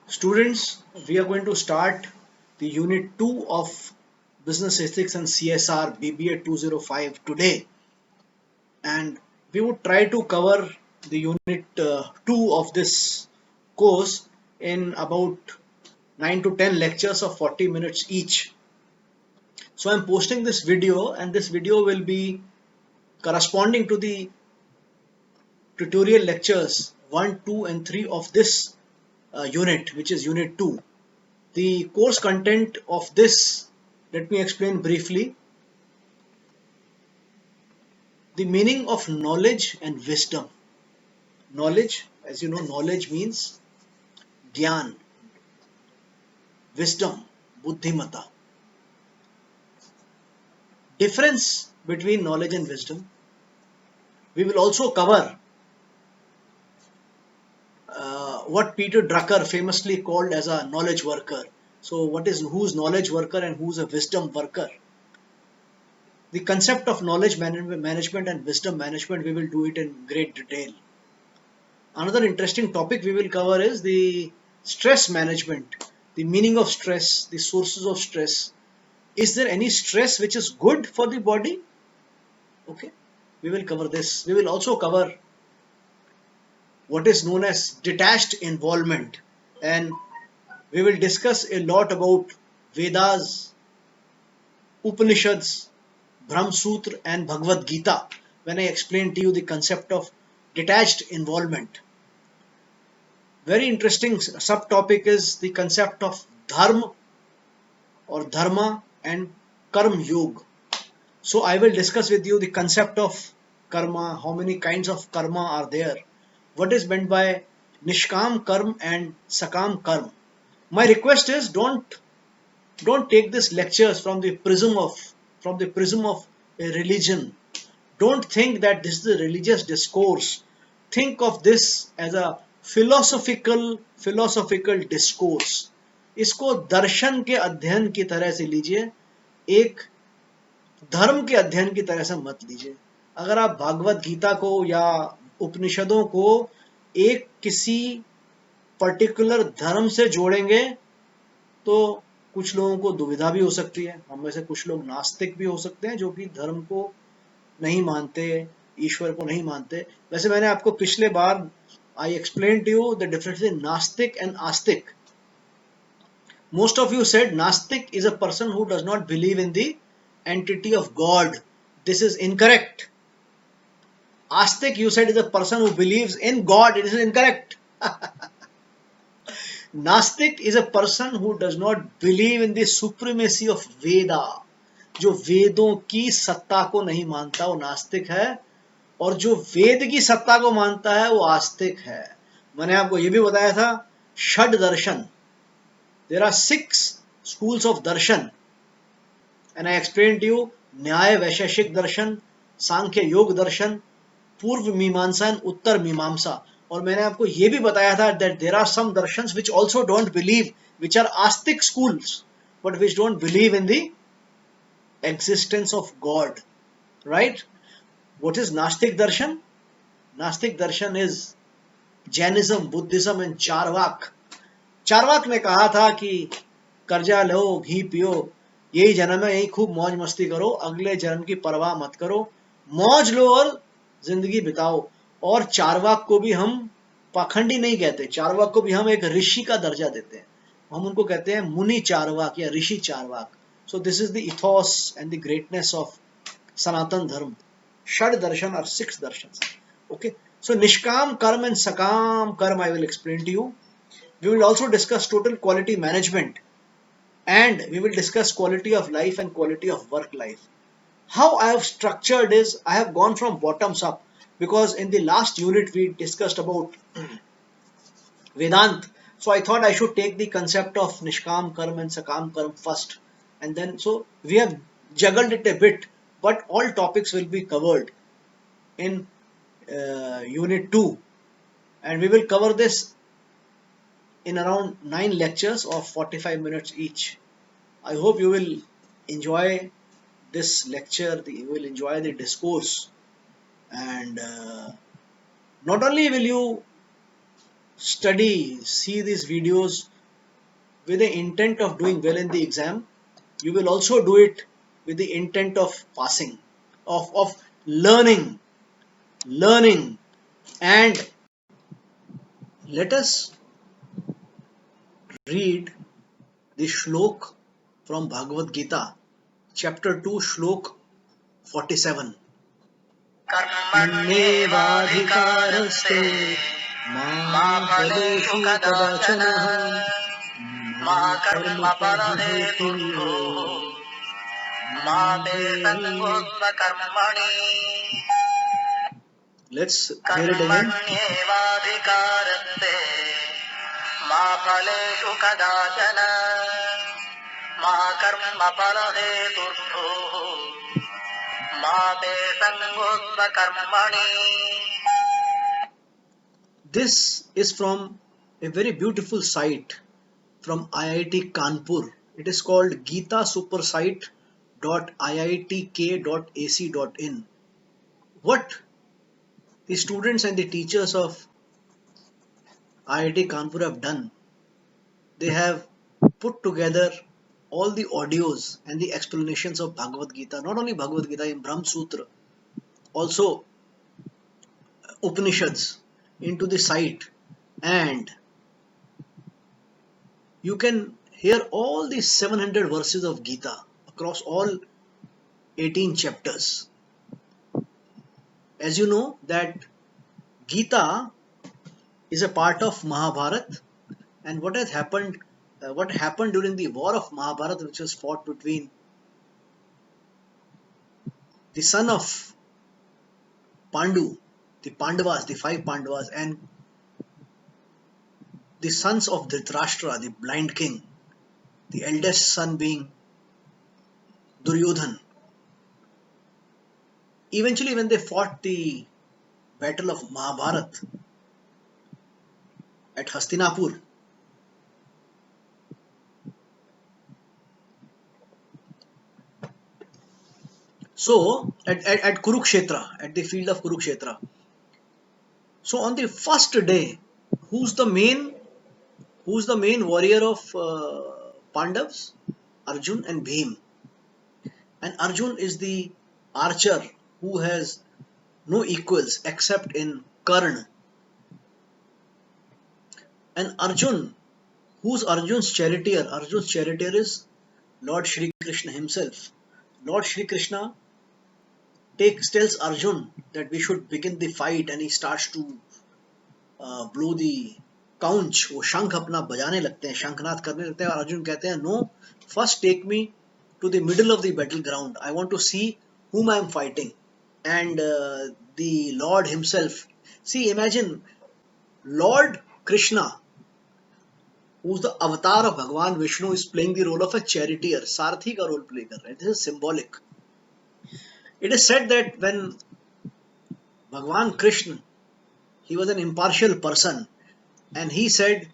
Students, we are going to start the Unit 2 of Business Ethics and CSR BBA 205 today, and we would try to cover the Unit 2 of this course in about 9 to 10 lectures of 40 minutes each. So I'm posting this video, and this video will be corresponding to the tutorial lectures 1, 2 and 3 of this unit, which is Unit 2. The course content of this, let me explain briefly. The meaning of knowledge and wisdom. Knowledge, as you know, knowledge means gyan, wisdom, buddhimata. Difference between knowledge and wisdom. We will also cover what Peter Drucker famously called as a knowledge worker. So who's knowledge worker and who's a wisdom worker? The concept of knowledge management and wisdom management, we will do it in great detail. Another interesting topic we will cover is the stress management, the meaning of stress, the sources of stress. Is there any stress which is good for the body? Okay, we will cover this. We will also cover what is known as detached involvement, and we will discuss a lot about Vedas, Upanishads, Brahma Sutra and Bhagavad Gita when I explain to you the concept of detached involvement. Very interesting subtopic is the concept of dharma or dharma and karma yoga. So I will discuss with you the concept of karma, how many kinds of karma are there, what is meant by nishkam karma and sakam karma. My request is don't take these lectures from the prism of a religion. Don't think that this is a religious discourse. Think of this as a philosophical discourse. इसको दर्शन के अध्ययन की तरह से लीजिए, एक धर्म के अध्ययन की तरह से मत लीजिए. अगर आप भागवत गीता को या उपनिषदों को एक किसी पर्टिकुलर धर्म से जोड़ेंगे तो कुछ लोगों को दुविधा भी हो सकती है. हम में से कुछ लोग नास्तिक भी हो सकते हैं जो कि धर्म को नहीं मानते, ईश्वर को नहीं मानते. वैसे मैंने आपको पिछले बार I explained to you the difference in Nastik and Astik. Most of you said Nastik is a person who does not believe in the entity of God. This is incorrect. Astik, you said, is a person who believes in God. It is incorrect. Nastik is a person who does not believe in the supremacy of Veda. जो वेदों की सत्ता को नहीं मानता वो नास्तिक है, और जो वेद की सत्ता को मानता है वो आस्तिक है. मैंने आपको ये भी बताया था षड दर्शन. There are 6 schools of darshan, and I explained to you न्याय वैशेषिक दर्शन, सांख्य योग दर्शन, पूर्व मीमांसा एंड उत्तर मीमांसा. और मैंने आपको ये भी बताया था that there are some darshans which also don't believe, which are astic schools, but which don't believe in the existence of God, right? What is Nastik Darshan? Nastik Darshan is Jainism, Buddhism and Charvak. Charvaka ने कहा था कि कर्जा लो, घी पियो, यही जन्म है, यही खूब मौज मस्ती करो, अगले जन्म की परवाह मत करो, मौज लो और जिंदगी बिताओ. और चारवाक को भी हम पाखंडी नहीं कहते, चारवाक को भी हम एक ऋषि का दर्जा देते हैं. हम उनको कहते हैं मुनि चारवाक या ऋषि Charvaka. So this is the ethos and the greatness of Sanatan Dharma. Shad darshan or 6 darshans. Okay. So Nishkam karma and Sakam karma I will explain to you. We will also discuss total quality management, and we will discuss quality of life and quality of work life. How I have structured is I have gone from bottoms up, because in the last unit we discussed about Vedant. So I thought I should take the concept of Nishkam karma and Sakam karma first, and then so we have juggled it a bit, but all topics will be covered in unit 2, and we will cover this in around 9 lectures of 45 minutes each. I hope you will enjoy this lecture, you will enjoy the discourse, and not only will you study, see these videos, with the intent of doing well in the exam, you will also do it with the intent of passing, of learning, learning. And let us read the shlok from Bhagavad Gita, chapter 2, shlok 47. कर्मण्येवाधिकारस्ते मा फलेषु कदाचन मा कर्मफलहेतुर्भो मा ते संगोऽस्त्व कर्मणि. Let's hear it again. कर्मण्येवाधिकारस्ते मा फलेषु कदाचन मा कर्मफलहेतुर्भो मा ते संगोऽस्त्व कर्मणि. This is from a very beautiful site from IIT Kanpur. It is called geetasuppersite.iitk.ac.in. What the students and the teachers of IIT Kanpur have done, they have put together all the audios and the explanations of Bhagavad Gita, not only Bhagavad Gita, in Brahma Sutra, also Upanishads, into the site, and you can hear all the 700 verses of Gita across all 18 chapters. As you know that Gita is a part of Mahabharata, and what happened during the war of Mahabharata, which was fought between the son of Pandu, the Pandavas, the 5 Pandavas, and the sons of Dhritarashtra, the blind king, the eldest son being Duryodhan. Eventually, when they fought the battle of Mahabharata at Hastinapur, so at Kurukshetra, at the field of Kurukshetra, so on the first day, who's the main warrior of Pandavas? Arjun and Bhim. And Arjun is the archer who has no equals except in Karna. And Arjun, who's Arjun's charioteer? Arjun's charioteer is Lord Shri Krishna himself. Lord Shri Krishna tells Arjun that we should begin the fight, and he starts to blow the काउंच, वो शंख अपना बजाने लगते हैं, शंखनाद करने लगते हैं, और अर्जुन कहते हैं no, first take me to the middle of the battleground, I want to see whom I am fighting. And the Lord himself, see, imagine Lord Krishna, who's the avatar of Bhagwan Vishnu, is playing the role of a charioteer, सारथी का role play कर रहे हैं. This is symbolic. It is said that when Bhagwan Krishna, he was an impartial person, and he said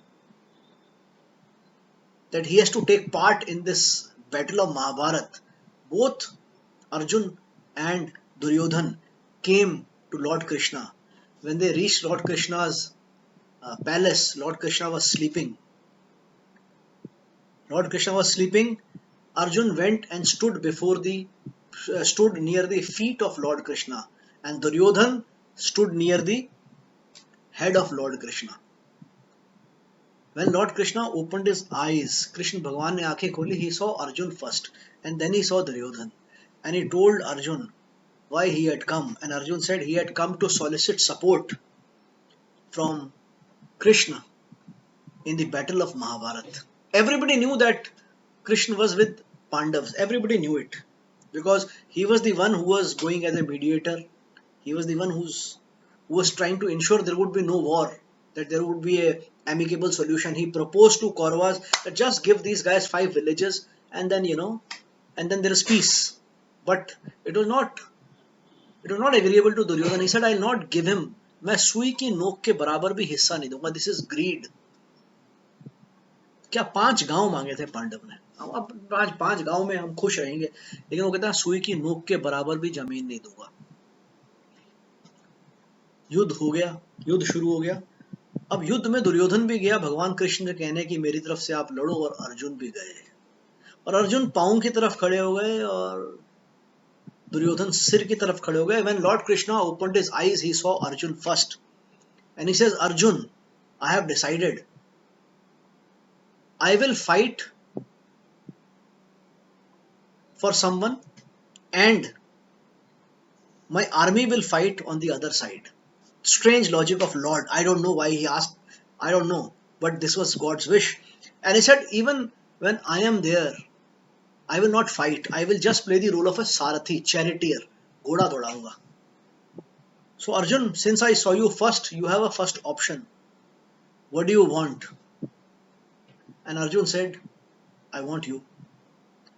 that he has to take part in this battle of Mahabharata. Both Arjun and Duryodhan came to Lord Krishna. When they reached Lord Krishna's palace, Lord Krishna was sleeping. Arjun went and stood near the feet of Lord Krishna, and Duryodhan stood near the head of Lord Krishna. When Lord Krishna opened his eyes, Krishna Bhagwan ne aanखें खोली, he saw Arjun first, and then he saw Duryodhan, and he told Arjun why he had come, and Arjun said he had come to solicit support from Krishna in the battle of Mahabharata. Everybody knew that Krishna was with Pandavas. Everybody knew it because he was the one who was going as a mediator. He was the one who was trying to ensure there would be no war, that there would be a amicable solution. He proposed to Kauravas that just give these guys 5 villages, and then there is peace. But it was not agreeable to Duryodhan. He said, I will not give him. मैं सुई की नोक के बराबर भी हिस्सा नहीं दूंगा. This is greed. क्या 5 गांव मांगे थे पांडव ने, अब आज 5 गांव में हम खुश रहेंगे, लेकिन वो कहता है सुई की नोक के बराबर भी जमीन नहीं दूंगा. युद्ध हो गया, युद्ध शुरू हो गया. अब युद्ध में दुर्योधन भी गया भगवान कृष्ण के कहने की मेरी तरफ से आप लड़ो, और अर्जुन भी गए, और अर्जुन पाँव की तरफ खड़े हो गए और दुर्योधन सिर की तरफ खड़े हो गए. When Lord Krishna opened his eyes, he saw Arjun first, and he says, Arjun, I have decided, I will fight for someone, and my army will fight on the other side. Strange logic of Lord. I don't know why he asked. I don't know. But this was God's wish. And he said, even when I am there, I will not fight. I will just play the role of a Sarathi, charioteer. Ghoda dodaunga. So Arjun, since I saw you first, you have a first option. What do you want? And Arjun said, I want you.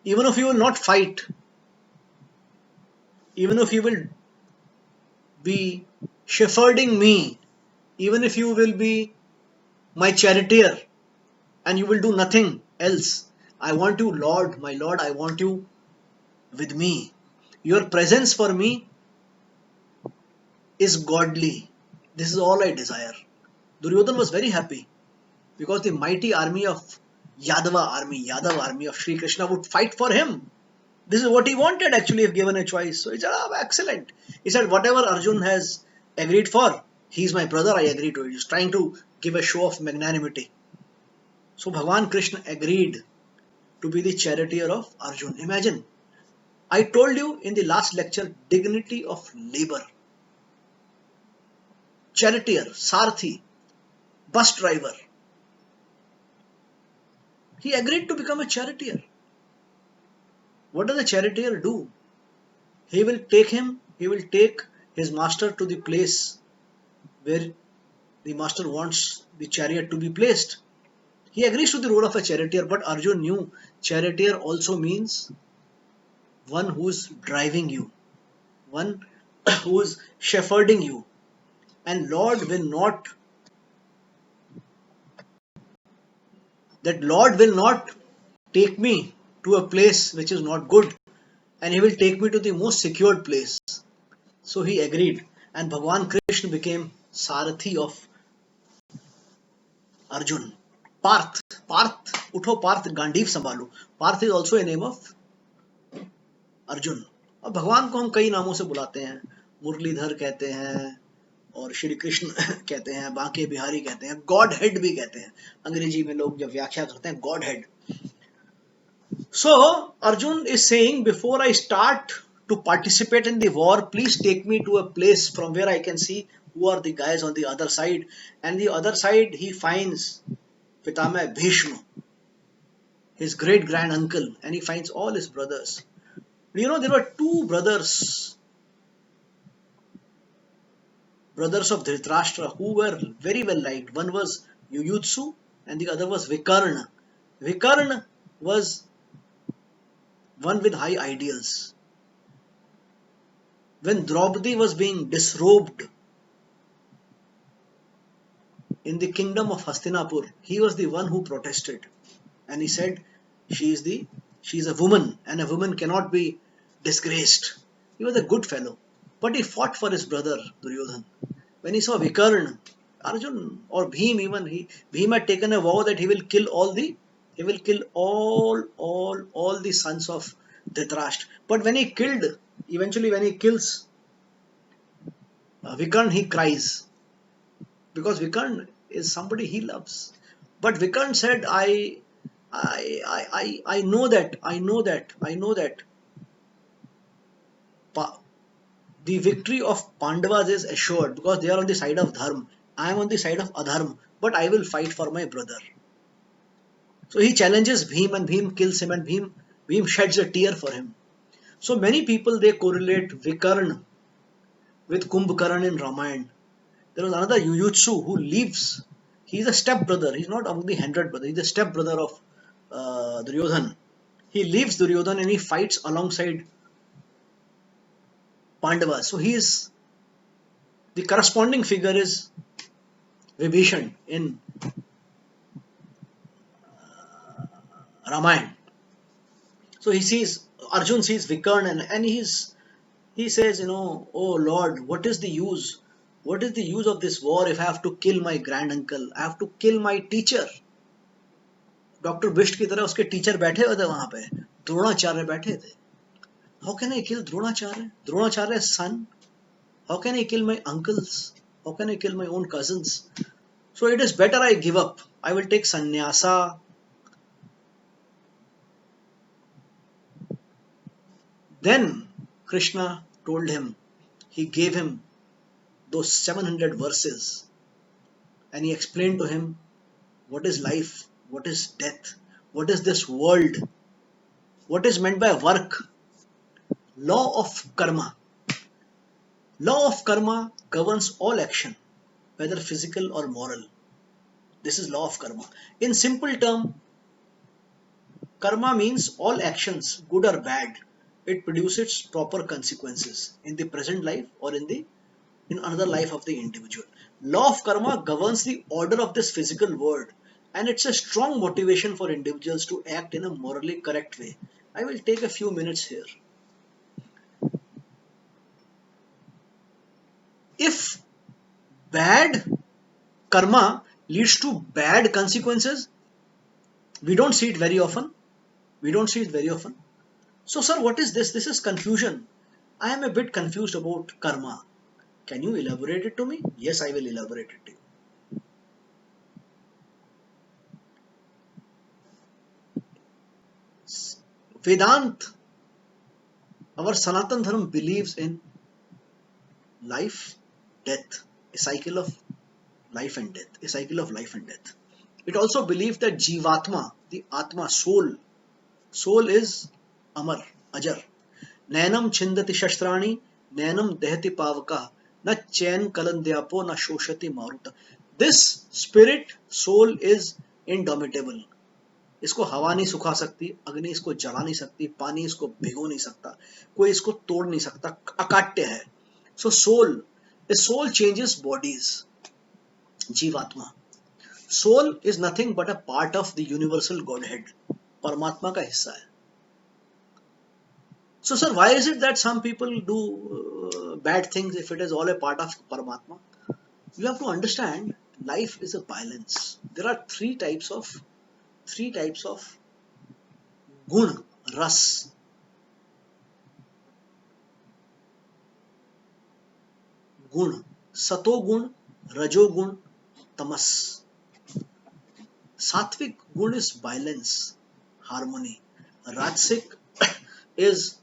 Even if you will not fight, even if you will be shepherding me, even if you will be my charioteer and you will do nothing else, I want you, Lord, my Lord, I want you with me. Your presence for me is godly. This is all I desire. Duryodhan was very happy because the mighty army of Yadav army of Sri Krishna would fight for him. This is what he wanted actually if given a choice. So he said, excellent. He said, whatever Arjun has agreed for, he's my brother, I agree to it. He's trying to give a show of magnanimity. So Bhagavan Krishna agreed to be the charioteer of Arjun. Imagine, I told you in the last lecture, dignity of labor. Charioteer, Sarthi, bus driver. He agreed to become a charioteer. What does a charioteer do? He will take his master to the place where the master wants the chariot to be placed. He agrees to the role of a charioteer, but Arjun knew charioteer also means one who is driving you, one who is shepherding you. And Lord will not take me to a place which is not good, and he will take me to the most secured place. So he agreed, and Bhagwan Krishna became Sarathi of Arjun. Parth, उठो पार्थ गांडीव संभालो. Partha is also a name of Arjun. और भगवान को हम कई नामों से बुलाते हैं. मुरलीधर कहते हैं और श्री कृष्ण कहते हैं, बांके बिहारी कहते हैं, गॉड हेड भी कहते हैं. अंग्रेजी में लोग जब व्याख्या करते हैं God head. So Arjun is saying, before I start to participate in the war, please take me to a place from where I can see who are the guys on the other side. And the other side he finds Pitamay Bhishma, his great grand uncle, and he finds all his brothers. You know, there were two brothers of Dhritarashtra who were very well liked. One was Yuyutsu and the other was Vikarna. Vikarna was one with high ideals. When Draupadi was being disrobed in the kingdom of Hastinapur, he was the one who protested, and he said, she is a woman and a woman cannot be disgraced. He was a good fellow, but he fought for his brother Duryodhan. When he saw Vikarna, Arjun or Bhim, even Bhim had taken a vow that he will kill all the sons of Dhritarashtra. But when he kills Vikarna, he cries because Vikarna is somebody he loves. But Vikarna said, I know that the victory of Pandavas is assured because they are on the side of Dharma. I am on the side of Adharma, but I will fight for my brother. So he challenges Bhim and Bhim kills him, and Bhim sheds a tear for him. So many people, they correlate Vikarna with Kumbhakarna in Ramayana. There was another Yuyutsu who leaves. He's a step brother. He's not among the 100 brothers. He's the step brother of Duryodhan. He leaves Duryodhan and he fights alongside Pandavas. So the corresponding figure is Vibhishan in Ramayana. So Arjun sees Vikarna and he says, oh Lord, what is the use What is the use of this war if I have to kill my grand uncle? I have to kill my teacher. Doctor Bisht की तरह उसके teacher बैठे हुए थे वहां पे, द्रोणाचार्य बैठे थे. How can I kill Dronacharya? Dronacharya son. How can I kill my uncles? How can I kill my own cousins? So it is better I give up. I will take sannyasa. Then Krishna told him, he gave him those 700 verses and he explained to him what is life, what is death, what is this world, what is meant by work. Law of karma. Law of karma governs all action, whether physical or moral. This is law of karma. In simple term, karma means all actions, good or bad, it produces proper consequences in the present life or in another life of the individual. Law of karma governs the order of this physical world, and it's a strong motivation for individuals to act in a morally correct way. I will take a few minutes here. If bad karma leads to bad consequences, we don't see it very often. So sir, what is this? This is confusion. I am a bit confused about karma. Can you elaborate it to me? Yes, I will elaborate it to you. Vedant, our Sanatan Dharma, believes in life, death, a cycle of life and death, a cycle of life and death. It also believes that Jivatma, the Atma, soul is Amar, Ajar. Nayanam chindati shastrani, nayanam dehati pavaka, na chain kalandyapo, na shoshati maruta. This spirit, soul is indomitable. इसको हवा नहीं सुखा सकती, अग्नि इसको जला नहीं सकती, पानी इसको भिगो नहीं सकता, कोई इसको तोड़ नहीं सकता, अकाट्य है. So soul changes bodies. जीवात्मा. Soul is nothing but a part of the universal Godhead. परमात्मा का हिस्सा है. So sir, why is it that some people do bad things if it is all a part of Paramatma? You have to understand, life is a balance. There are three types of gun, ras. Gun, sato gun, rajo gun, tamas. Sattvic gun is balance, harmony. Rajasic is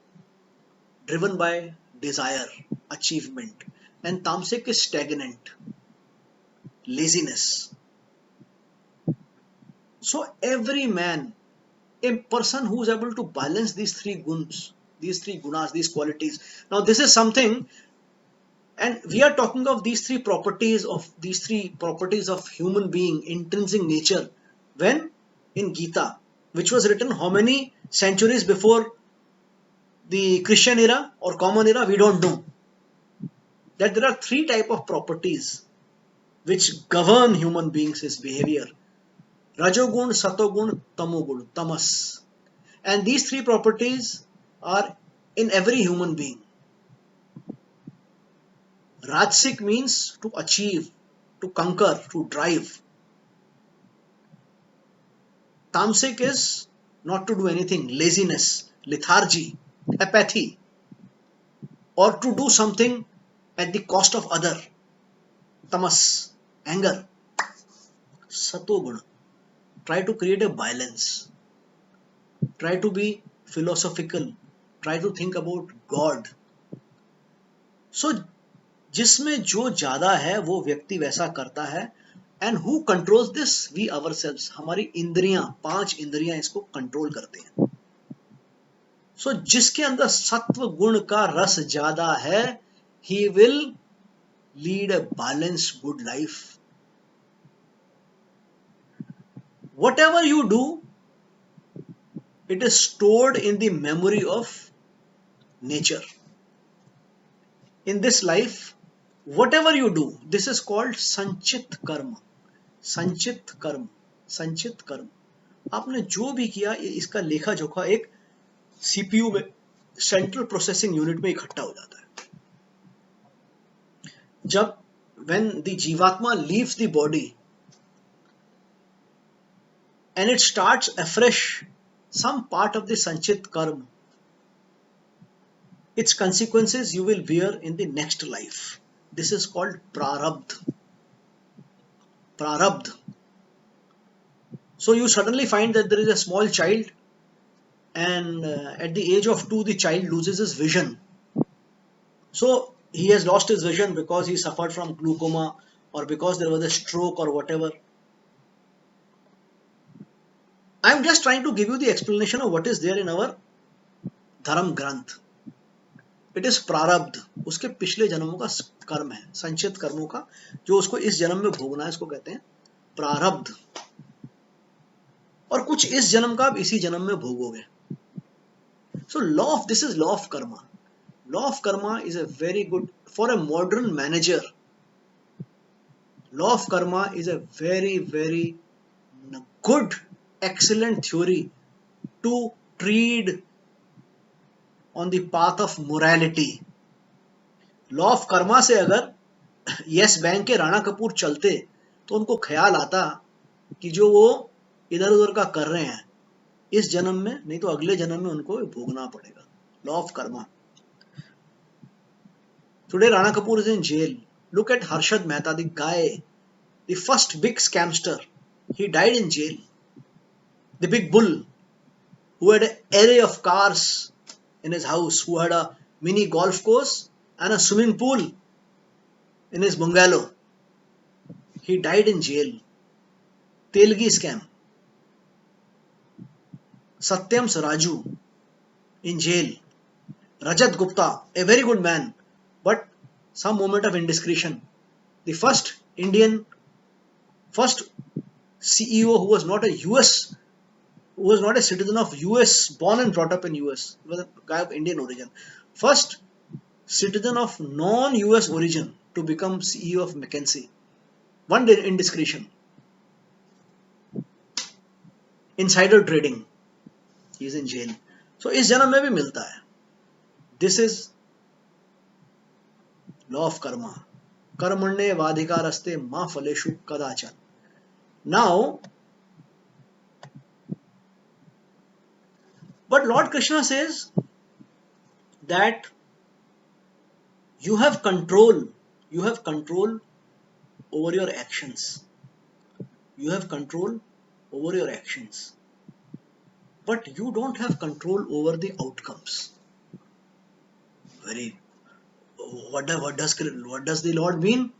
driven by desire, achievement, and tamasic is stagnant, laziness. So every man, a person who is able to balance these three guns, these three gunas, these qualities. Now this is something, and we are talking of these three properties of human being, intrinsic nature, when in Gita, which was written how many centuries before the Christian era or common era, we don't know. That there are three type of properties which govern human beings' his behavior. Rajogun, Satogun, Tamogun, Tamas. And these three properties are in every human being. Rajasic means to achieve, to conquer, to drive. Tamasic is not to do anything, laziness, lethargy, apathy, or to do something at the cost of other. Tamas, anger. Satoguna, try to create a balance. Try to be philosophical. Try to think about God. So, जिसमें जो ज्यादा है वो व्यक्ति वैसा करता है. And who controls this? We ourselves. हमारी इंद्रियां, 5 इंद्रियां इसको कंट्रोल करते हैं. सो जिसके अंदर सत्व गुण का रस ज्यादा है, he will lead a balance good life. Whatever you do, it is stored in the memory of nature. In this life, whatever you do, this is called संचित कर्म. संचित कर्म, संचित कर्म. आपने जो भी किया, इसका लेखा जोखा एक सीपीयू में, सेंट्रल प्रोसेसिंग यूनिट में इकट्ठा हो जाता है. जब when the Jivatma leaves the body and it starts afresh some part of the Sanchit Karma, its consequences you will bear in the next life. This is called Prarabdha. Prarabdha. So you suddenly find that there is a small child, and at the age of 2 the child loses his vision. So he has lost his vision because he suffered from glaucoma or because there was a stroke or whatever. I am just trying to give you the explanation of what is there in our Dharam Granth. It is प्रारब्ध, उसके पिछले जन्मों का कर्म है, संचित कर्मों का जो उसको इस जन्म में भोगना है, इसको कहते हैं प्रारब्ध। और कुछ इस जन्म का आप इसी जन्म में भोगोगे। So law of this is law of karma. Law of karma is a very good for a modern manager. Law of karma is a very very good excellent theory to tread on the path of morality. Law of karma से अगर yes bank के राणा कपूर चलते तो उनको ख्याल आता कि जो वो इधर उधर का कर रहे हैं इस जन्म में नहीं तो अगले जन्म में उनको भोगना पड़ेगा। Law of karma. Today Rana Kapoor is in jail. Look at Harshad Mehta, the guy, the first big scamster, he died in jail. The big bull who had an array of cars in his house, who had a mini golf course and a swimming pool in his bungalow, he died in jail. Telgi scam. Satyam Raju in jail. Rajat Gupta, a very good man, but some moment of indiscretion. The first CEO who was not a US, who was not a citizen of US, born and brought up in US. He was a guy of Indian origin. First citizen of non-US origin to become CEO of McKinsey. One indiscretion. Insider trading. He is in jail. So इस जन्म में भी मिलता है. This is law of karma. कर्मण्ये वाधिकारस्ते मा फलेषु कदाचन. Now, but Lord Krishna says that you have control over your actions. You have control over your actions, but you don't have control over the outcomes. What does the Lord mean?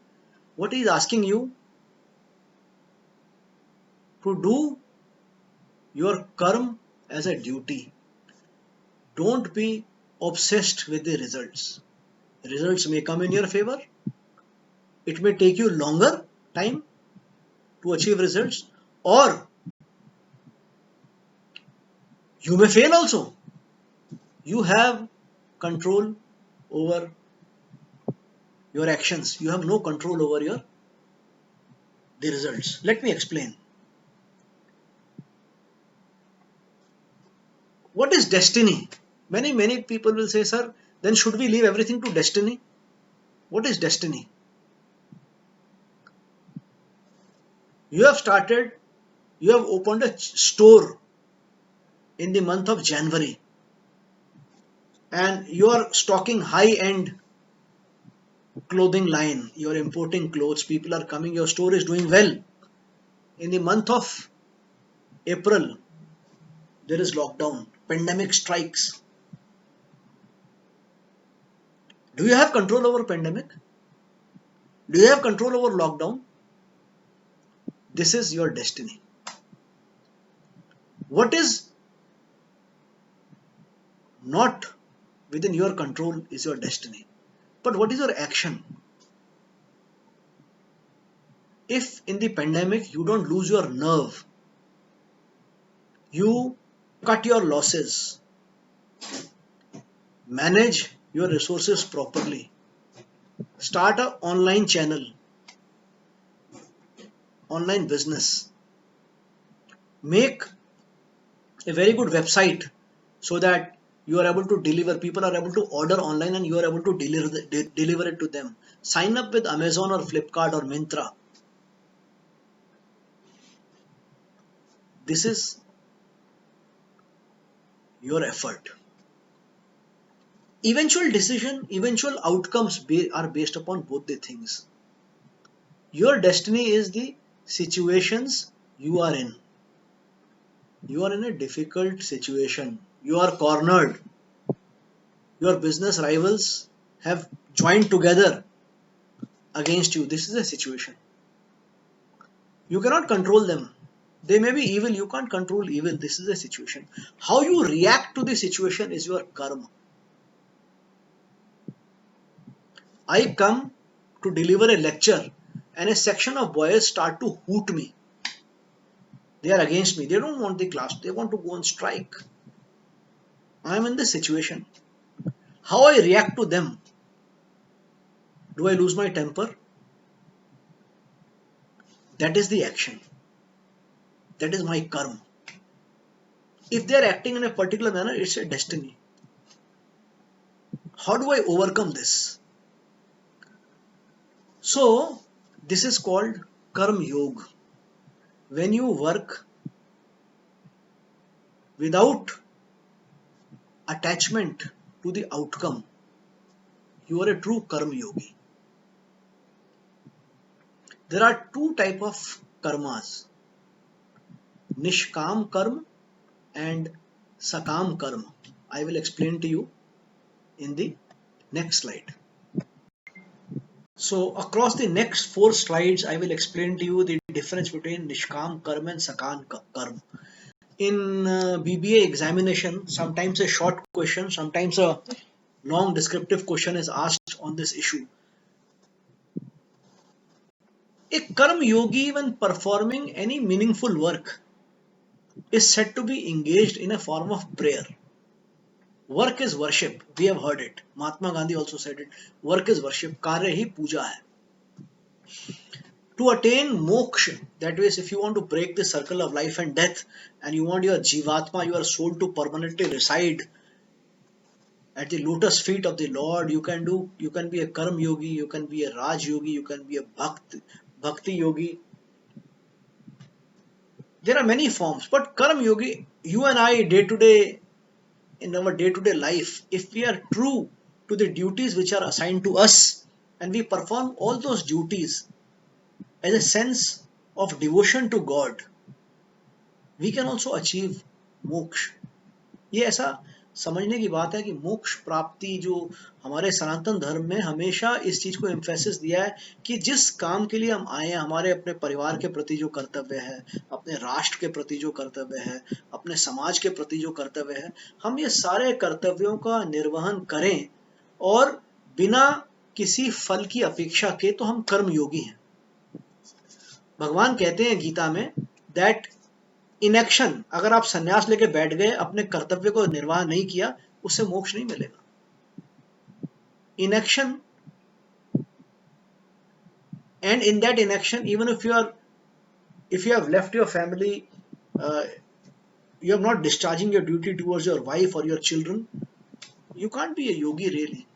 What he is asking you to do your karma as a duty. Don't be obsessed with the results. Results may come in your favor. It may take you longer time to achieve results, or you may fail also. You have control over your actions. You have no control over the results. Let me explain. What is destiny? Many people will say, sir, then should we leave everything to destiny? What is destiny? You have opened a store in the month of January and you are stocking high-end clothing line. You are importing clothes. People are coming. Your store is doing well. In the month of April, there is lockdown. Pandemic strikes. Do you have control over pandemic? Do you have control over lockdown? This is your destiny. What is not within your control is your destiny. But what is your action? If in the pandemic you don't lose your nerve, you cut your losses, manage your resources properly, start an online channel, online business, make a very good website so that you are able to deliver, people are able to order online and you are able to deliver it to them. Sign up with Amazon or Flipkart or Myntra. This is your effort. Eventual outcomes are based upon both the things. Your destiny is the situations you are in. You are in a difficult situation. You are cornered. Your business rivals have joined together against you. This is a situation. You cannot control them. They may be evil. You can't control evil. This is a situation. How you react to the situation is your karma. I come to deliver a lecture and a section of boys start to hoot me. They are against me. They don't want the class. They want to go on strike. I am in this situation. How I react to them? Do I lose my temper? That is the action. That is my karma. If they are acting in a particular manner, it's a destiny. How do I overcome this? So, this is called Karma Yoga. When you work without attachment to the outcome, you are a true Karma Yogi. There are two types of karmas, Nishkam Karma and Sakam Karma. I will explain to you in the next slide. So across the next 4 slides, I will explain to you the difference between Nishkam Karma and Sakam Karma. In BBA examination, sometimes a short question, sometimes a long descriptive question is asked on this issue. A Karma Yogi, when performing any meaningful work, is said to be engaged in a form of prayer. Work is worship. We have heard it. Mahatma Gandhi also said it. Work is worship. Karya hi puja hai. To attain moksha, that is, if you want to break the circle of life and death, and you want your jivatma, your soul, to permanently reside at the lotus feet of the Lord, you can be a Karma Yogi, you can be a Raj Yogi, you can be a Bhakti Yogi. There are many forms, but Karma Yogi, you and I, in our day-to-day life, if we are true to the duties which are assigned to us, and we perform all those duties as a sense of devotion to God, we can also achieve मोक्ष. ये ऐसा समझने की बात है कि मोक्ष प्राप्ति जो हमारे सनातन धर्म में हमेशा इस चीज को एम्फेसिस दिया है कि जिस काम के लिए हम आए हैं, हमारे अपने परिवार के प्रति जो कर्तव्य है, अपने राष्ट्र के प्रति जो कर्तव्य है, अपने समाज के प्रति जो कर्तव्य है, हम ये सारे कर्तव्यों का निर्वहन करें और बिना किसी फल की अपेक्षा के, तो हम कर्मयोगी हैं. भगवान कहते हैं गीता में दैट इनएक्शन, अगर आप संन्यास लेके बैठ गए, अपने कर्तव्य को निर्वाह नहीं किया, उससे मोक्ष नहीं मिलेगा. Inaction, and in that inaction, even if you have left your family, you are not discharging your duty towards your wife or your children, you can't be a yogi really.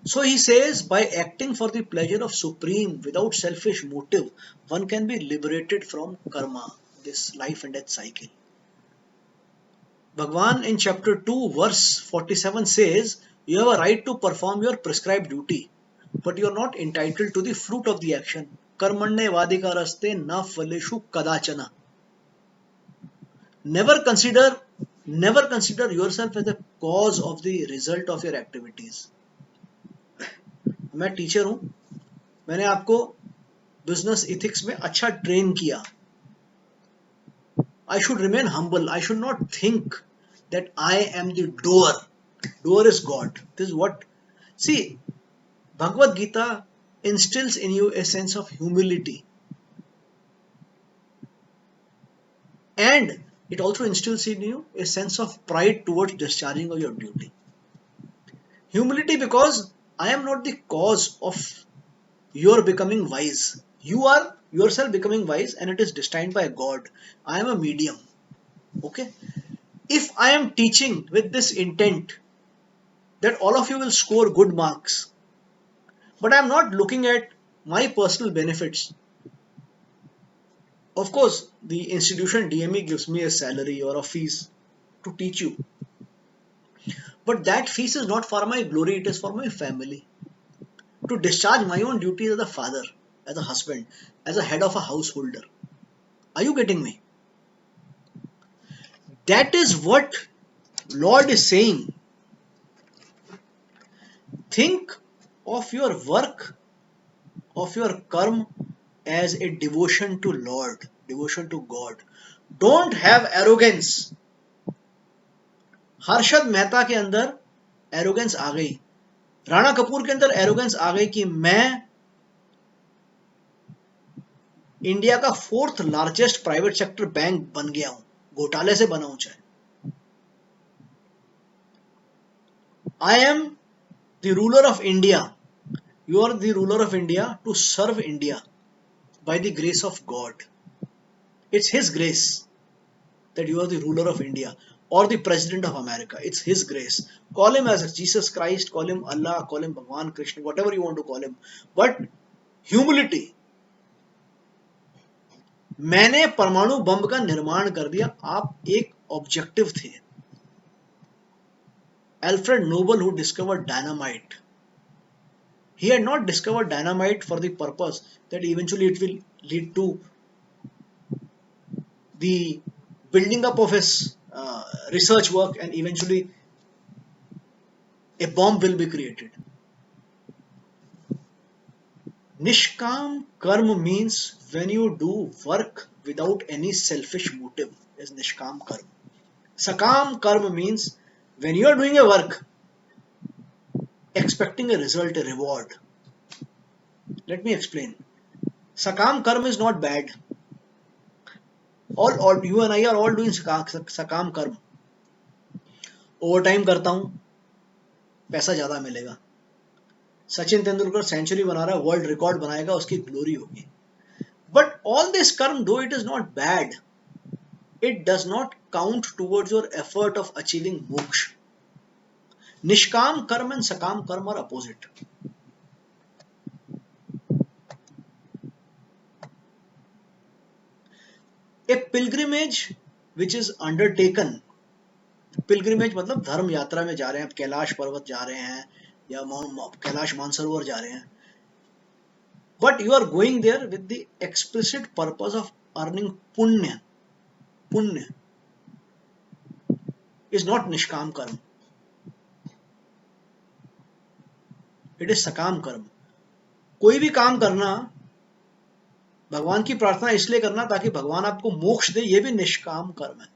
So he says, by acting for the pleasure of Supreme without selfish motive, one can be liberated from karma, this life and death cycle. Bhagwan in chapter 2 verse 47 says, you have a right to perform your prescribed duty, but you are not entitled to the fruit of the action. Karmanne vadikaraste na phaleshu kadachana. Never consider yourself as the cause of the result of your activities. मैं teacher हूं, मैंने आपको business ethics में अच्छा train किया. I should remain humble. I should not think that I am the doer. Doer is God. This is what. See, Bhagavad Gita instills in you a sense of humility. And it also instills in you a sense of pride towards discharging of your duty. Humility, because I am not the cause of your becoming wise. You are yourself becoming wise, and it is destined by God. I am a medium. Okay? If I am teaching with this intent that all of you will score good marks, but I'm not looking at my personal benefits. Of course, the institution DME gives me a salary or a fees to teach you, but that fees is not for my glory, it is for my family. To discharge my own duties as a father, as a husband, as a head of a householder. Are you getting me? That is what Lord is saying. Think of your work, of your karma as a devotion to Lord, devotion to God. Don't have arrogance. Harshad Mehta के अंदर arrogance आ गई, राणा कपूर के अंदर arrogance आ गई कि मैं India का 4th largest private sector bank बन गया हूं, घोटाले से बना हूं चाहे. I am the ruler of India. You are the ruler of India to serve India by the grace of God. It's His grace that you are the ruler of India or the president of America. It's His grace. Call Him as Jesus Christ, call Him Allah, call Him Bhagwan Krishna, whatever you want to call Him. But humility. मैंने परमाणु बम का निर्माण कर दिया, आप एक objective थे. Alfred Nobel, who discovered dynamite, he had not discovered dynamite for the purpose that eventually it will lead to the building up of his research work and eventually a bomb will be created. Nishkam karma means when you do work without any selfish motive is Nishkam karma. Sakam karma means when you are doing a work expecting a result, a reward. Let me explain. Sakam karma is not bad. All you and I are all doing sakam karma. Overtime करता हूं, पैसा ज्यादा मिलेगा. Sachin Tendulkar century बना रहा है, world record बनाएगा, उसकी ग्लोरी होगी. बट ऑल दिस कर्म, दो it is not bad, it does not count towards your effort of achieving moksha. Nishkam karma and sakam karma are opposite. A pilgrimage which is undertaken, pilgrimage मतलब धर्म यात्रा में जा रहे हैं, कैलाश पर्वत जा रहे हैं या कैलाश मानसरोवर जा रहे हैं, but you are going there with the explicit purpose of earning punya. Punya is not nishkam karma, it is sakam karma. कोई भी काम करना भगवान की प्रार्थना इसलिए करना ताकि भगवान आपको मोक्ष दे, ये भी निष्काम कर्म है.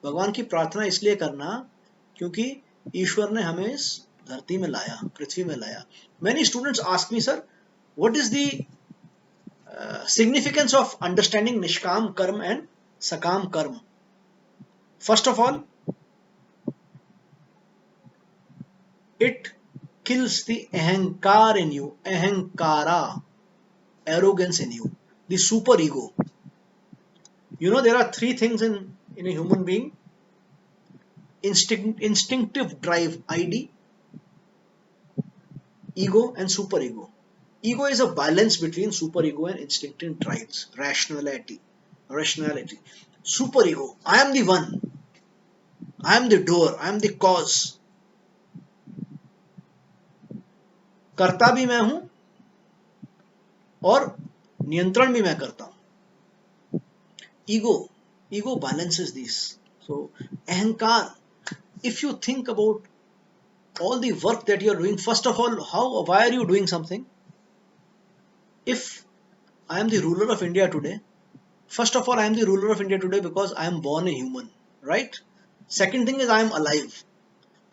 भगवान की प्रार्थना इसलिए करना क्योंकि ईश्वर ने हमें इस धरती में लाया, पृथ्वी में लाया. Many students ask me, sir, what is the significance of understanding nishkam karma and sakam karma? First of all, it kills the ahankar in you, ahankara, arrogance in you, the super ego. You know, there are three things in a human being: instinctive drive, ID, ego, and super ego. Ego is a balance between super ego and instinctive drives, rationality. Super ego, I am the one, I am the doer, I am the cause. करता भी मैं हूं और नियंत्रण भी मैं करता हूं. ego balances these. So ahankar, if you think about all the work that you are doing, first of all, why are you doing something? If I am the ruler of India today, first of all, I am the ruler of India today because I am born a human, right? Second thing is I am alive.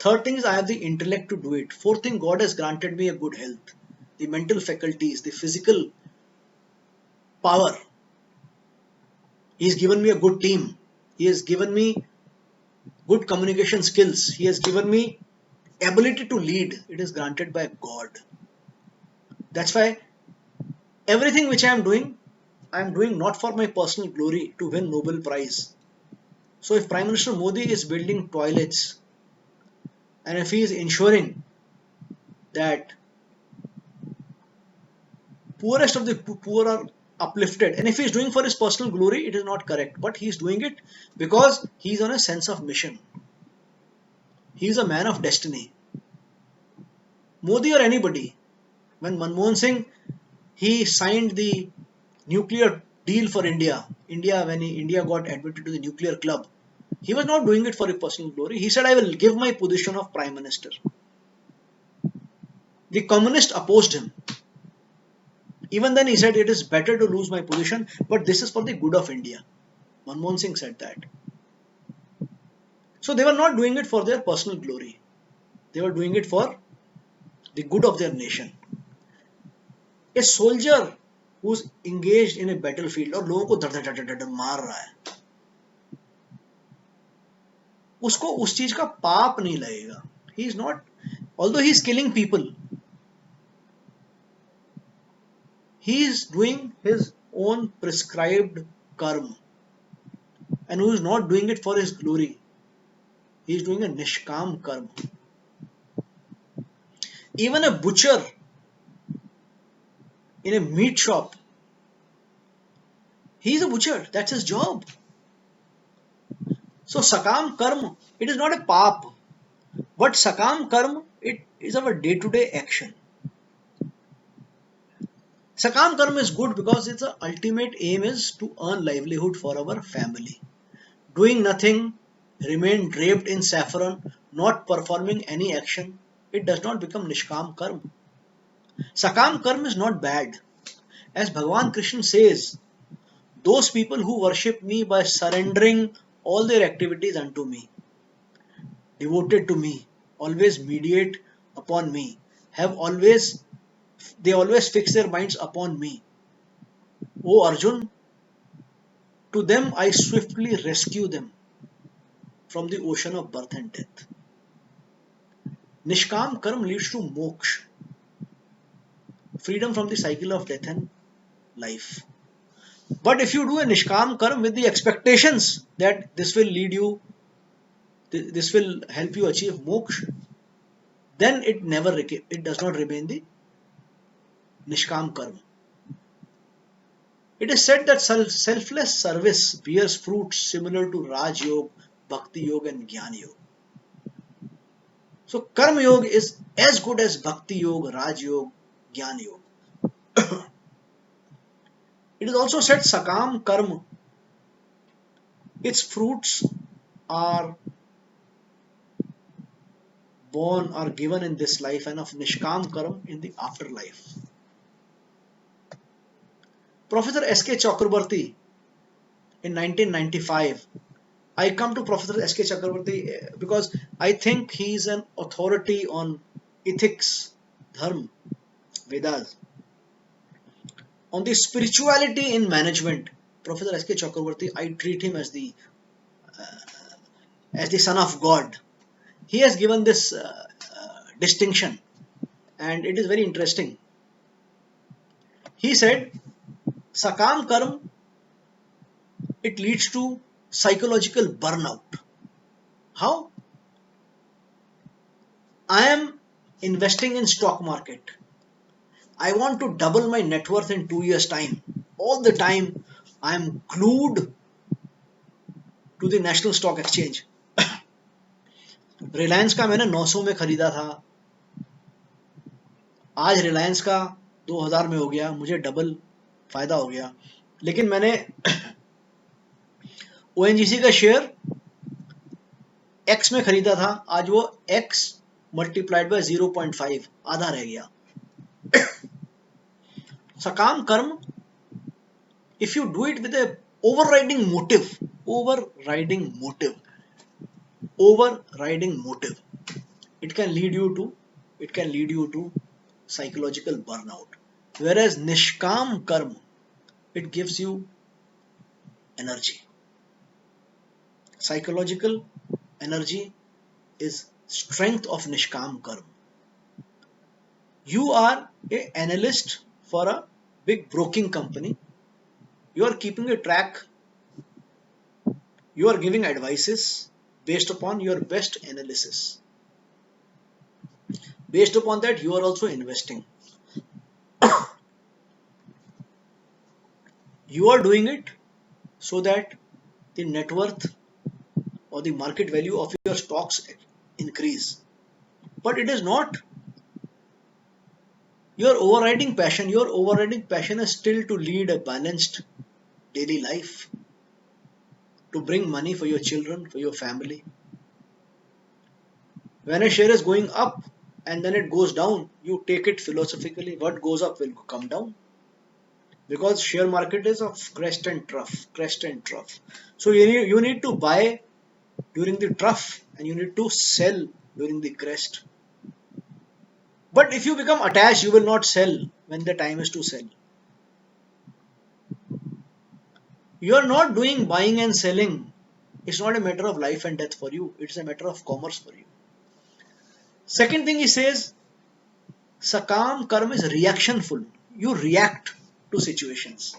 Third thing is I have the intellect to do it. Fourth thing, God has granted me a good health, the mental faculties, the physical power. He has given me a good team. He has given me good communication skills. He has given me ability to lead. It is granted by God. That's why everything which I am doing not for my personal glory to win Nobel Prize. So if Prime Minister Modi is building toilets, and if he is ensuring that poorest of the poor are uplifted. And if he's doing for his personal glory, it is not correct. But he's doing it because he's on a sense of mission. He's a man of destiny. Modi or anybody, when Manmohan Singh, he signed the nuclear deal for India. India got admitted to the nuclear club. He was not doing it for his personal glory. He said, I will give my position of Prime Minister. The communists opposed him. Even then he said, it is better to lose my position, but this is for the good of India. Manmohan Singh said that. So they were not doing it for their personal glory. They were doing it for the good of their nation. A soldier who's engaged in a battlefield और लोगों को धड़ धड़ धड़ धड़ मार रहा है, उसको उस चीज का पाप नहीं लगेगा. He is not, although he is killing people, he is doing his own prescribed karma, and who is not doing it for his glory. He is doing a nishkam karma. Even a butcher in a meat shop, he is a butcher. That's his job. So sakam karma, it is not a pap, but sakam karma, it is our day-to-day action. Sakam karma is good because its ultimate aim is to earn livelihood for our family. Doing nothing, remain draped in saffron, not performing any action, it does not become nishkam karma. Sakam karma is not bad. As Bhagavan Krishna says, those people who worship me by surrendering all their activities unto me, devoted to me, always mediate upon me, they always fix their minds upon me. O Arjun, to them I swiftly rescue them from the ocean of birth and death. Nishkam karma leads to moksha, freedom from the cycle of death and life. But if you do a nishkam karma with the expectations that this will help you achieve moksha, then it does not remain the nishkam karma. It is said that selfless service bears fruits similar to Raj Yoga, Bhakti Yoga, and Jnana Yoga. So Karma Yoga is as good as Bhakti Yoga, Raj Yoga, Jnana Yoga. It is also said Sakam Karma, its fruits are given in this life, and of Nishkam Karma in the afterlife. Professor S.K. Chakrabarty in 1995, I come to Professor S.K. Chakrabarty because I think he is an authority on ethics, dharma, Vedas. On the spirituality in management, Professor S.K. Chakrabarty, I treat him as the son of God. He has given this distinction, and it is very interesting. He said, Sakam karma, it leads to psychological burnout. How? I am investing in stock market. I want to double my net worth in 2 years time. All the time I am glued to the National Stock Exchange. Reliance का मैंने 900 में खरीदा था, आज रिलायंस का 2000 में हो गया, मुझे डबल फायदा हो गया. लेकिन मैंने ओएनजीसी का शेयर X में खरीदा था, आज वो X मल्टीप्लाइड बाय 0.5, आधा रह गया. Sakam karma, if you do it with a overriding motive, it can lead you to psychological burnout. Whereas nishkam karma, it gives you energy. Psychological energy is strength of nishkam karma. You are an analyst for a big broking company. You are keeping a track. You are giving advices based upon your best analysis. Based upon that, you are also investing. You are doing it so that the net worth or the market value of your stocks increase, but it is not your overriding passion. Your overriding passion is still to lead a balanced daily life, to bring money for your children, for your family. When a share is going up and then it goes down, you take it philosophically. What goes up will come down, because share market is of crest and trough, crest and trough. So you need to buy during the trough and you need to sell during the crest. But if you become attached, you will not sell when the time is to sell. You are not doing buying and selling. It's not a matter of life and death for you. It's a matter of commerce for you. Second thing he says, Sakam karma is reactionful. You react to situations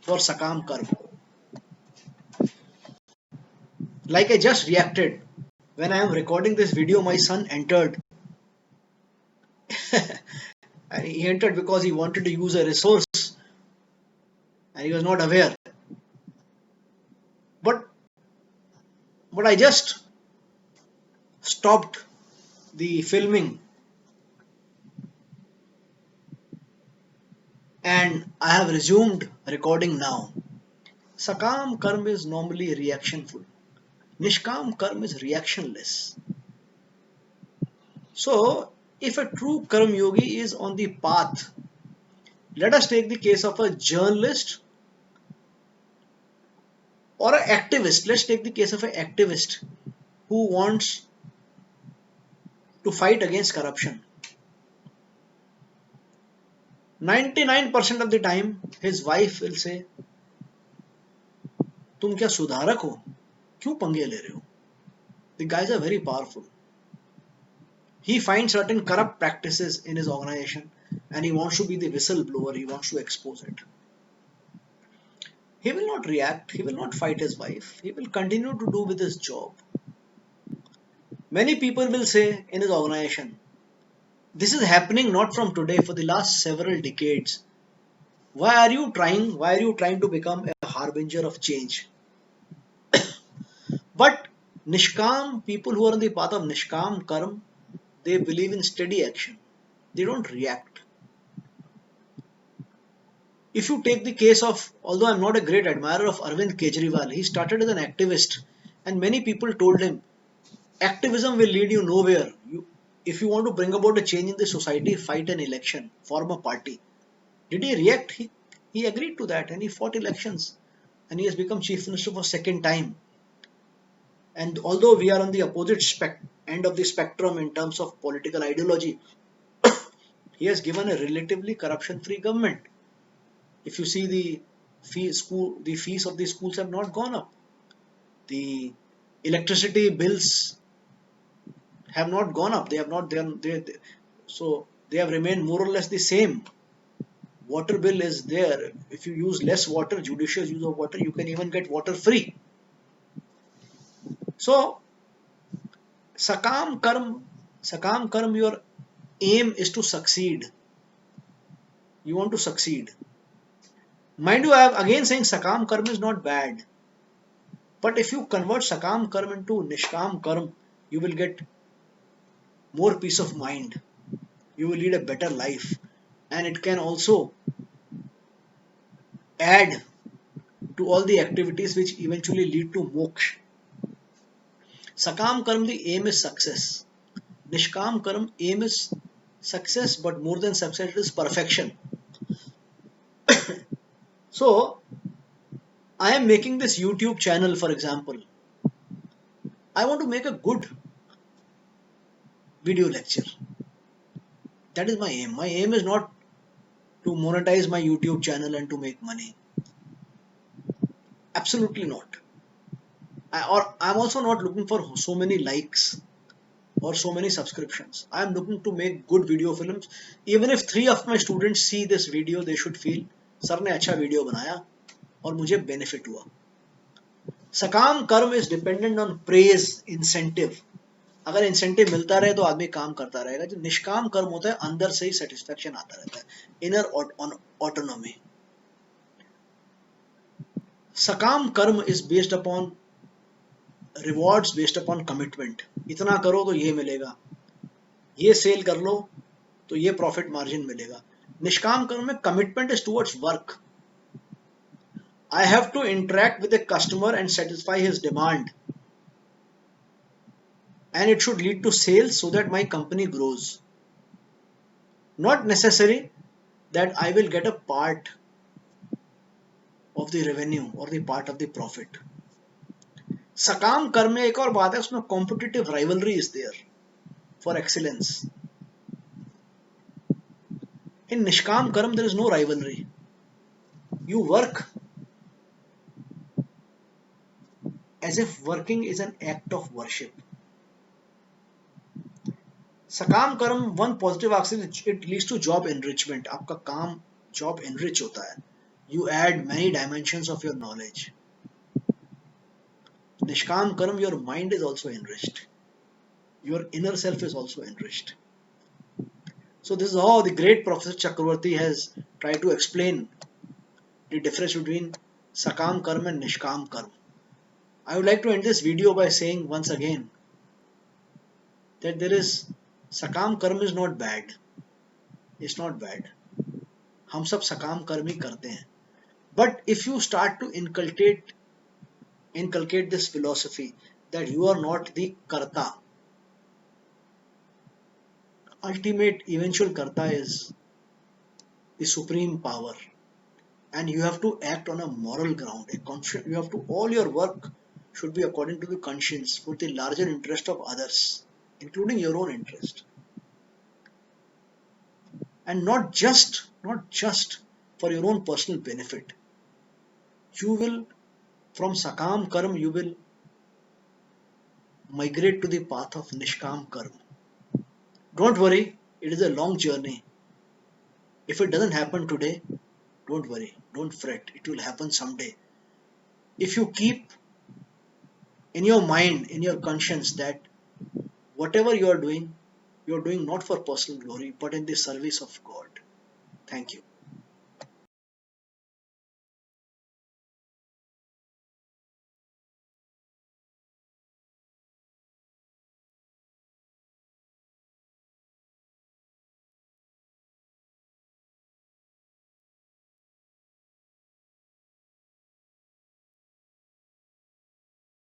for Sakam karma. Like I just reacted. When I am recording this video, my son entered. And he entered because he wanted to use a resource and he was not aware. But I just stopped the filming and I have resumed recording now. Sakam karma is normally reactionful. Nishkam karma is reactionless. So, if a true karma yogi is on the path, let us take the case of a journalist or an activist. Let's take the case of an activist who wants to fight against corruption. 99% of the time, his wife will say, तुम क्या सुधारक हो? क्यों पंगे ले रहे हो? The guys are very powerful. He finds certain corrupt practices in his organization and he wants to be the whistleblower, he wants to expose it. He will not react, he will not fight his wife, he will continue to do with his job. Many people will say in his organization, this is happening not from today, for the last several decades. Why are you trying to become a harbinger of change? But Nishkam, people who are on the path of Nishkam Karma, they believe in steady action. They don't react. If you take the case of, although I'm not a great admirer of Arvind Kejriwal, he started as an activist and many people told him, activism will lead you nowhere. If you want to bring about a change in the society, fight an election, form a party. Did he react? He agreed to that and he fought elections and he has become chief minister for second time. And although we are on the opposite end of the spectrum in terms of political ideology, he has given a relatively corruption-free government. If you see the fees of the schools have not gone up. The electricity bills have not gone up. They have not. So they have remained more or less the same. Water bill is there. If you use less water, judicious use of water, you can even get water free. So Sakam Karm, your aim is to succeed. You want to succeed. Mind you, I am again saying Sakam Karma is not bad. But if you convert Sakam Karma into Nishkam Karma, you will get more peace of mind. You will lead a better life. And it can also add to all the activities which eventually lead to moksha. Sakam Karma, the aim is success. Nishkam Karma, aim is success, but more than success, it is perfection. So, I am making this YouTube channel, for example. I want to make a good video lecture. That is my aim. My aim is not to monetize my YouTube channel and to make money. Absolutely not. I'm also not looking for so many likes or so many subscriptions. I am looking to make good video films. Even if 3 of my students see this video, they should feel, sir ने अच्छा video बनाया और मुझे benefit हुआ. सकाम कर्म is dependent on praise, incentive. अगर incentive मिलता रहे तो आदमी काम करता रहेगा. जो निष्काम कर्म होता है, अंदर से ही सेटिस्फेक्शन आता रहता है, इनर ऑटोनॉमी. सकाम कर्म is based upon rewards, based upon commitment. इतना करो तो ये मिलेगा, ये सेल कर लो तो ये प्रॉफिट मार्जिन मिलेगा। निष्काम कर्म में commitment is towards work. I have to interact with a customer and satisfy his demand, and it should lead to sales so that my company grows. Not necessary that I will get a part of the revenue or the part of the profit. सकाम कर्म में एक और बात है, उसमें competitive rivalry is there for excellence. In nishkam karma there is no rivalry. You work as if working is an act of worship. सकाम कर्म one positive action, it leads to job enrichment. आपका काम जॉब एनरिच होता है, you add many dimensions of your knowledge. निष्काम कर्म, your mind is also enriched, your inner self is also enriched. So this is how the great Professor Chakravarti has tried to explain the difference between Sakam Karma and Nishkam Karma. I would like to end this video by saying once again that there is Sakam Karma is not bad. It's not bad. हम सब सकाम कर्म ही करते हैं. But if you start to inculcate this philosophy that you are not the karta, ultimate eventual karta is the supreme power, and you have to act on a moral ground, you have to, all your work should be according to the conscience, for the larger interest of others, including your own interest, and not just for your own personal benefit. You will, from sakam karma, you will migrate to the path of nishkam karma. Don't worry, it is a long journey. If it doesn't happen today, don't worry, don't fret, it will happen someday. If you keep in your mind, in your conscience, that whatever you are doing not for personal glory, but in the service of God. Thank you.